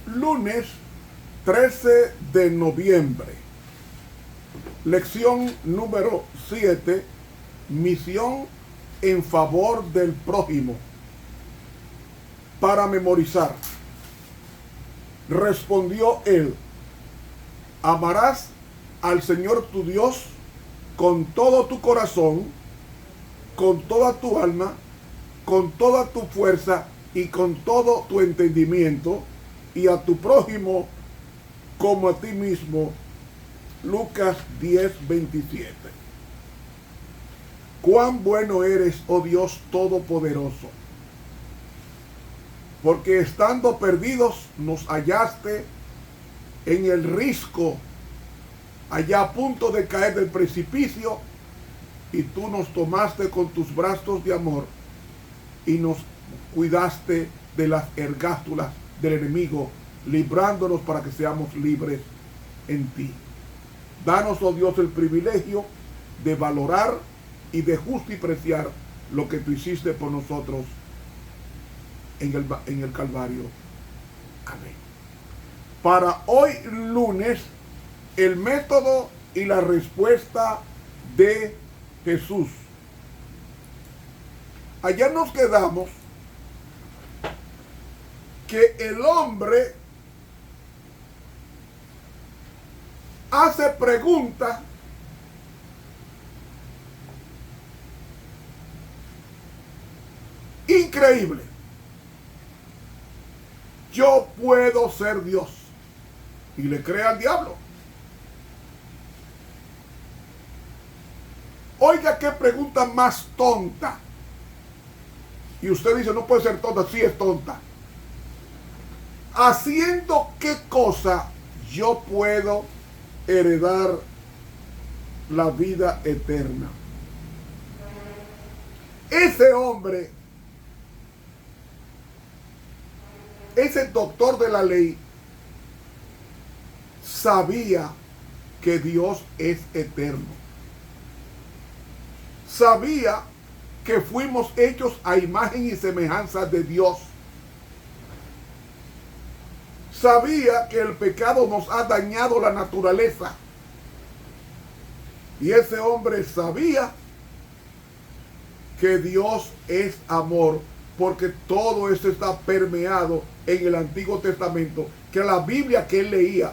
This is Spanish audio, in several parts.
Lunes 13 de noviembre. Lección número 7. Misión en favor del prójimo. Para memorizar. Respondió él: amarás al Señor tu Dios con todo tu corazón, con toda tu alma, con toda tu fuerza y con todo tu entendimiento, y a tu prójimo como a ti mismo. Lucas 10:27. Cuán bueno eres, oh Dios Todopoderoso, porque estando perdidos nos hallaste en el risco, allá a punto de caer del precipicio, y tú nos tomaste con tus brazos de amor y nos cuidaste de las ergástulas del enemigo, librándonos para que seamos libres en ti. Danos, oh Dios, el privilegio de valorar y de justipreciar lo que tú hiciste por nosotros en el Calvario. Amén. Para hoy lunes, el método y la respuesta de Jesús. Ayer nos quedamos que el hombre hace preguntas increíbles. Yo puedo ser Dios. Y le cree al diablo. Oiga, qué pregunta más tonta. Y usted dice, no puede ser tonta. Sí es tonta. ¿Haciendo qué cosa yo puedo heredar la vida eterna? Ese hombre, ese doctor de la ley, sabía que Dios es eterno. Sabía que fuimos hechos a imagen y semejanza de Dios. Sabía que el pecado nos ha dañado la naturaleza. Y ese hombre sabía que Dios es amor, porque todo esto está permeado en el Antiguo Testamento, que la Biblia que él leía,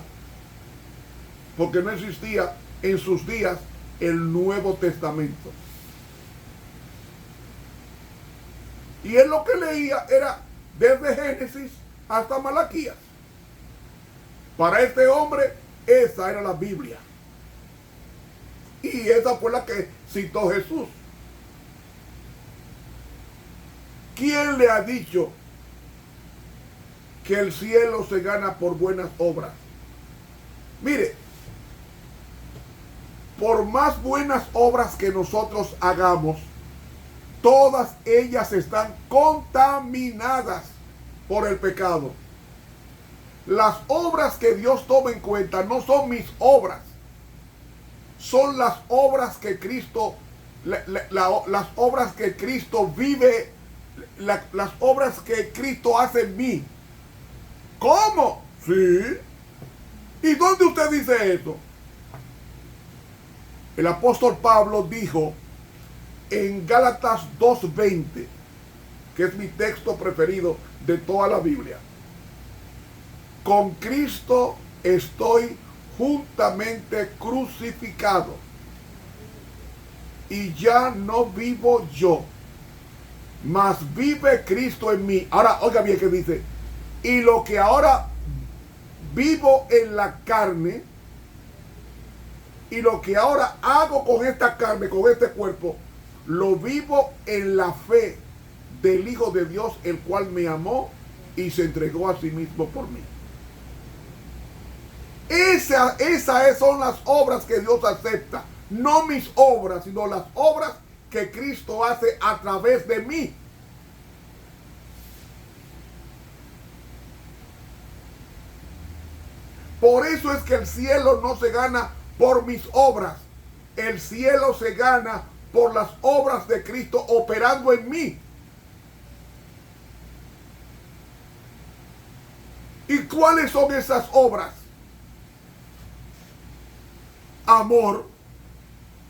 porque no existía en sus días el Nuevo Testamento. Y él lo que leía era desde Génesis hasta Malaquías. Para este hombre, esa era la Biblia. Y esa fue la que citó Jesús. ¿Quién le ha dicho que el cielo se gana por buenas obras? Mire, por más buenas obras que nosotros hagamos, todas ellas están contaminadas por el pecado. Las obras que Dios toma en cuenta no son mis obras, son las obras que Cristo, las obras que Cristo vive, las obras que Cristo hace en mí. ¿Cómo? Sí. ¿Y dónde usted dice eso? El apóstol Pablo dijo en Gálatas 2:20, que es mi texto preferido de toda la Biblia: con Cristo estoy juntamente crucificado, y ya no vivo yo, mas vive Cristo en mí. Ahora, oiga bien que dice: y lo que ahora vivo en la carne, y lo que ahora hago con esta carne, con este cuerpo, lo vivo en la fe del Hijo de Dios, el cual me amó y se entregó a sí mismo por mí. Esas son las obras que Dios acepta. No mis obras, sino las obras que Cristo hace a través de mí. Por eso es que el cielo no se gana por mis obras. El cielo se gana por las obras de Cristo operando en mí. ¿Y cuáles son esas obras? Amor,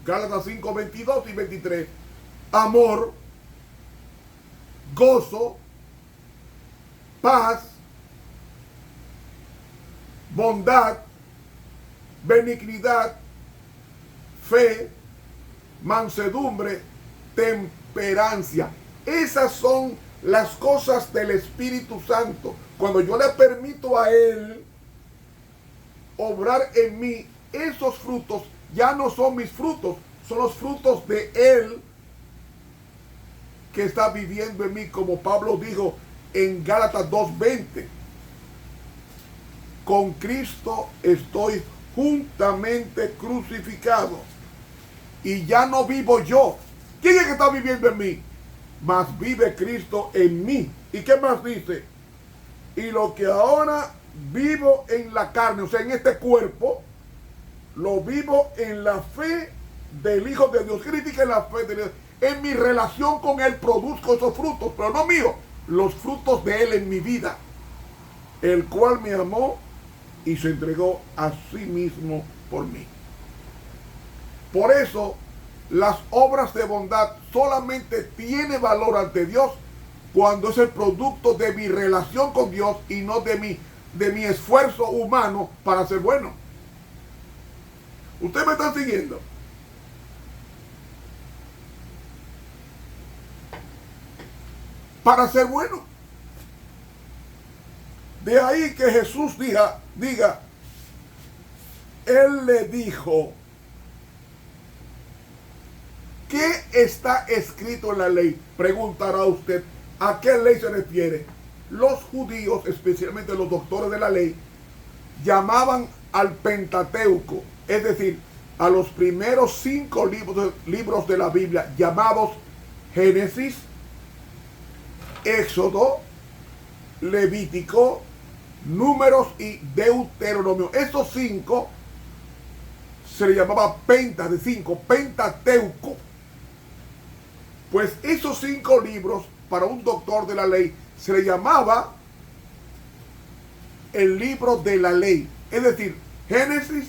Gálatas 5, 22 y 23. Amor, gozo, paz, bondad, benignidad, fe, mansedumbre, temperancia. Esas son las cosas del Espíritu Santo. Cuando yo le permito a Él obrar en mí, esos frutos ya no son mis frutos, son los frutos de Él que está viviendo en mí, como Pablo dijo en Gálatas 2:20. Con Cristo estoy juntamente crucificado y ya no vivo yo. ¿Quién es que está viviendo en mí? Mas vive Cristo en mí. ¿Y qué más dice? Y lo que ahora vivo en la carne, o sea, en este cuerpo, lo vivo en la fe del Hijo de Dios. ¿Qué significa en la fe de Dios? En mi relación con Él produzco esos frutos, pero no míos, los frutos de Él en mi vida, el cual me amó y se entregó a sí mismo por mí. Por eso, las obras de bondad solamente tienen valor ante Dios cuando es el producto de mi relación con Dios y no de mi esfuerzo humano para ser bueno. ¿Ustedes me están siguiendo? Para ser bueno. De ahí que Jesús diga, Él le dijo, ¿qué está escrito en la ley? Preguntará usted, ¿a qué ley se refiere? Los judíos, especialmente los doctores de la ley, llamaban al Pentateuco, es decir, a los primeros 5 libros de la Biblia, llamados Génesis, Éxodo, Levítico, Números y Deuteronomio. Esos 5 se le llamaba Pentateuco. Pues esos 5 libros, para un doctor de la ley, se le llamaba el libro de la ley. Es decir, Génesis,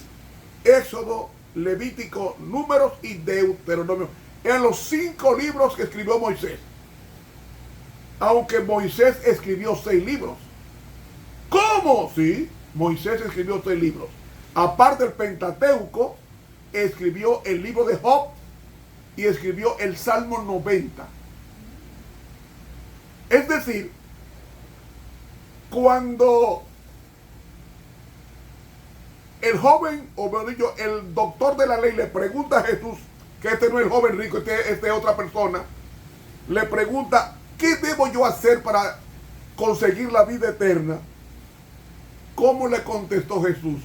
Éxodo, Levítico, Números y Deuteronomio. Eran los 5 libros que escribió Moisés. Aunque Moisés escribió 6 libros. ¿Cómo? Sí, Moisés escribió 6 libros. Aparte del Pentateuco, escribió el libro de Job y escribió el Salmo 90. Es decir, cuando el joven, o mejor dicho, el doctor de la ley le pregunta a Jesús, que este no es el joven rico, este es otra persona, le pregunta, ¿qué debo yo hacer para conseguir la vida eterna? ¿Cómo le contestó Jesús?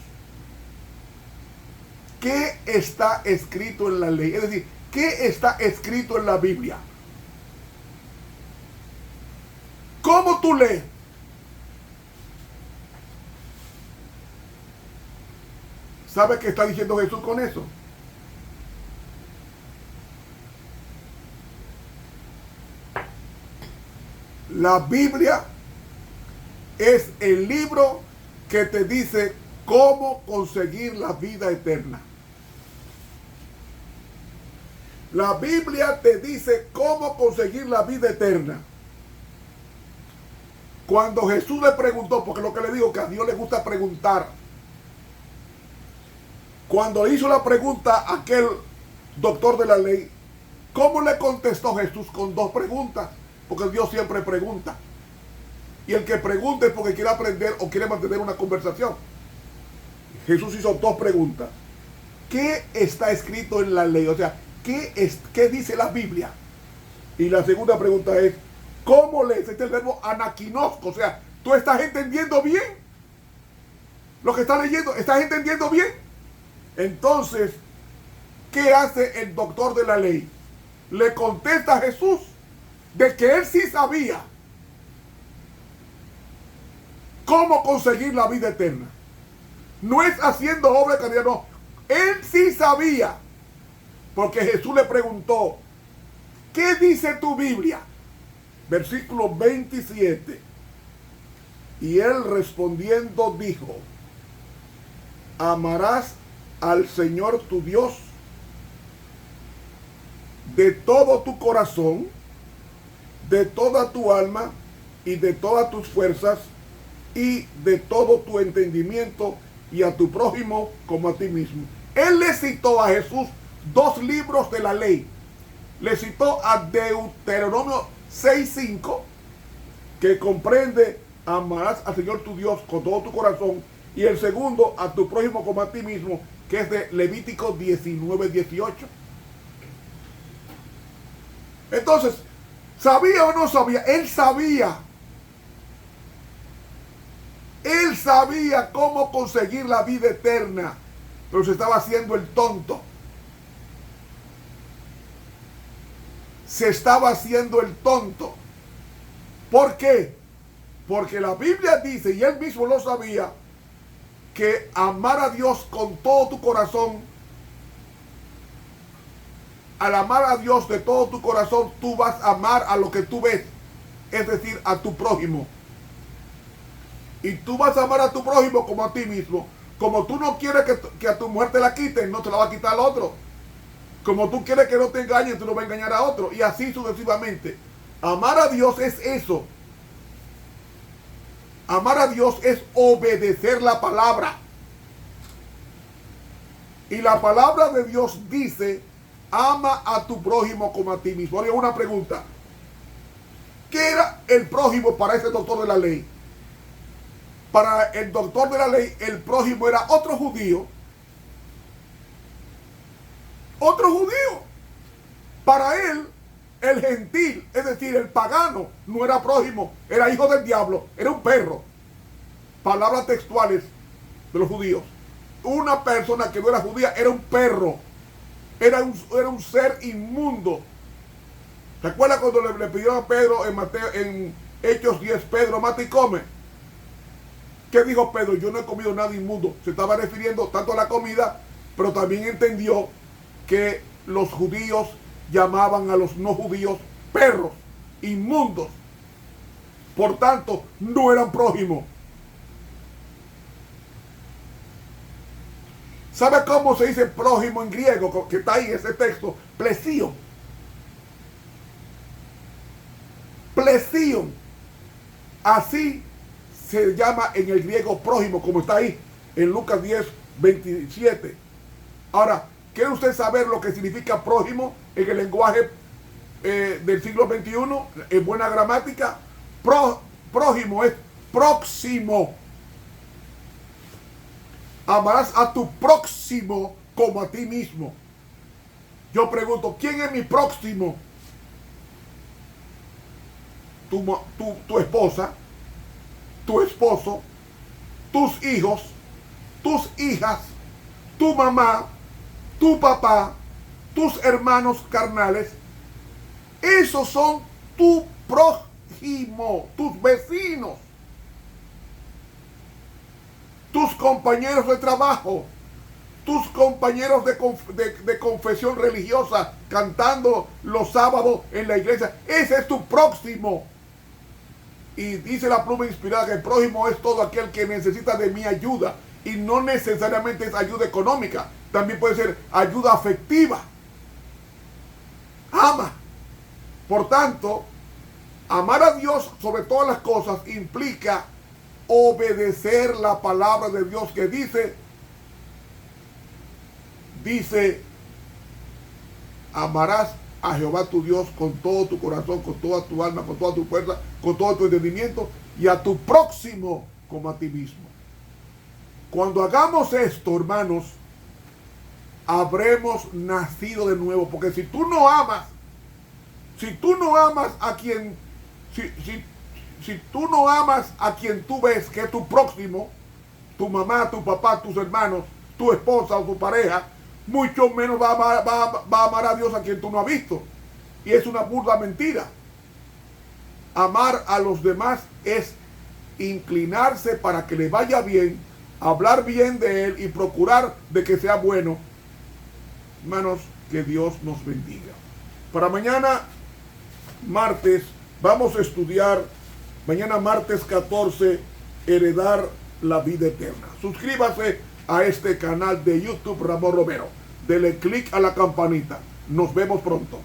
¿Qué está escrito en la ley? Es decir, ¿qué está escrito en la Biblia? ¿Cómo tú lees? ¿Sabe qué está diciendo Jesús con eso? La Biblia es el libro que te dice cómo conseguir la vida eterna. La Biblia te dice cómo conseguir la vida eterna. Cuando Jesús le preguntó, porque lo que le digo que a Dios le gusta preguntar, cuando hizo la pregunta a aquel doctor de la ley, ¿cómo le contestó Jesús? Con 2 preguntas, porque Dios siempre pregunta. Y el que pregunta es porque quiere aprender o quiere mantener una conversación. Jesús hizo 2 preguntas. ¿Qué está escrito en la ley? O sea, ¿qué dice la Biblia? Y la segunda pregunta es, ¿cómo lees? Este es el verbo anakinosco. O sea, ¿tú estás entendiendo bien lo que estás leyendo? ¿Estás entendiendo bien? Entonces, ¿qué hace el doctor de la ley? Le contesta a Jesús de que él sí sabía cómo conseguir la vida eterna. No es haciendo obra de caridad, no. Él sí sabía Porque Jesús le preguntó, ¿qué dice tu Biblia? Versículo 27. Y él respondiendo dijo, amarás al Señor tu Dios de todo tu corazón, de toda tu alma y de todas tus fuerzas y de todo tu entendimiento, y a tu prójimo como a ti mismo. Él le citó a Jesús 2 libros de la ley. Le citó a Deuteronomio 6:5, que comprende amarás al Señor tu Dios con todo tu corazón, y el segundo, a tu prójimo como a ti mismo, que es de Levítico 19:18. Entonces, ¿sabía o no sabía? Él sabía. Él sabía cómo conseguir la vida eterna, pero se estaba haciendo el tonto. Se estaba haciendo el tonto. ¿Por qué? Porque la Biblia dice, y él mismo lo sabía, que amar a Dios con todo tu corazón, al amar a Dios de todo tu corazón, tú vas a amar a lo que tú ves, es decir, a tu prójimo. Y tú vas a amar a tu prójimo como a ti mismo. Como tú no quieres que a tu mujer te la quiten, no te la va a quitar al otro. Como tú quieres que no te engañen, tú no vas a engañar a otro. Y así sucesivamente. Amar a Dios es eso. Amar a Dios es obedecer la palabra. Y la palabra de Dios dice, ama a tu prójimo como a ti mismo. Ahora una pregunta. ¿Qué era el prójimo para ese doctor de la ley? Para el doctor de la ley, el prójimo era otro judío. Otro judío. Para él, el gentil, es decir, el pagano, no era prójimo, era hijo del diablo, era un perro. Palabras textuales de los judíos. Una persona que no era judía era un perro. Era un ser inmundo. ¿Recuerda cuando le pidieron a Pedro en Hechos 10, Pedro, mata y come? ¿Qué dijo Pedro? Yo no he comido nada inmundo. Se estaba refiriendo tanto a la comida, pero también entendió que los judíos llamaban a los no judíos perros, inmundos. Por tanto, no eran prójimos. ¿Sabe cómo se dice prójimo en griego? Que está ahí en ese texto. Plesíon. Plesíon. Así se llama en el griego prójimo, como está ahí en Lucas 10, 27. Ahora, ¿quiere usted saber lo que significa prójimo en el lenguaje del siglo XXI? En buena gramática, prójimo es próximo. Amarás a tu próximo como a ti mismo. Yo pregunto, ¿quién es mi próximo? Tu esposa, tu esposo, tus hijos, tus hijas, tu mamá, tu papá, tus hermanos carnales. Esos son tu prójimo, tus vecinos, tus compañeros de trabajo, tus compañeros de confesión religiosa cantando los sábados en la iglesia. Ese es tu próximo. Y dice la pluma inspirada que el prójimo es todo aquel que necesita de mi ayuda. Y no necesariamente es ayuda económica. También puede ser ayuda afectiva. Ama. Por tanto, amar a Dios sobre todas las cosas implica obedecer la palabra de Dios que dice, amarás a Jehová tu Dios con todo tu corazón, con toda tu alma, con toda tu fuerza, con todo tu entendimiento, y a tu próximo como a ti mismo. Cuando hagamos esto, hermanos, habremos nacido de nuevo. Porque si tú no amas a quien, si tú no amas a quien tú ves que es tu próximo, tu mamá, tu papá, tus hermanos, tu esposa o tu pareja, mucho menos va a amar a Dios a quien tú no has visto. Y es una burda mentira. Amar a los demás es inclinarse para que le vaya bien, hablar bien de él y procurar de que sea bueno. Hermanos, Que Dios nos bendiga. Para mañana, martes, vamos a estudiar, mañana martes 14, heredar la vida eterna. Suscríbase a este canal de YouTube Ramón Romero. Dele clic a la campanita. Nos vemos pronto.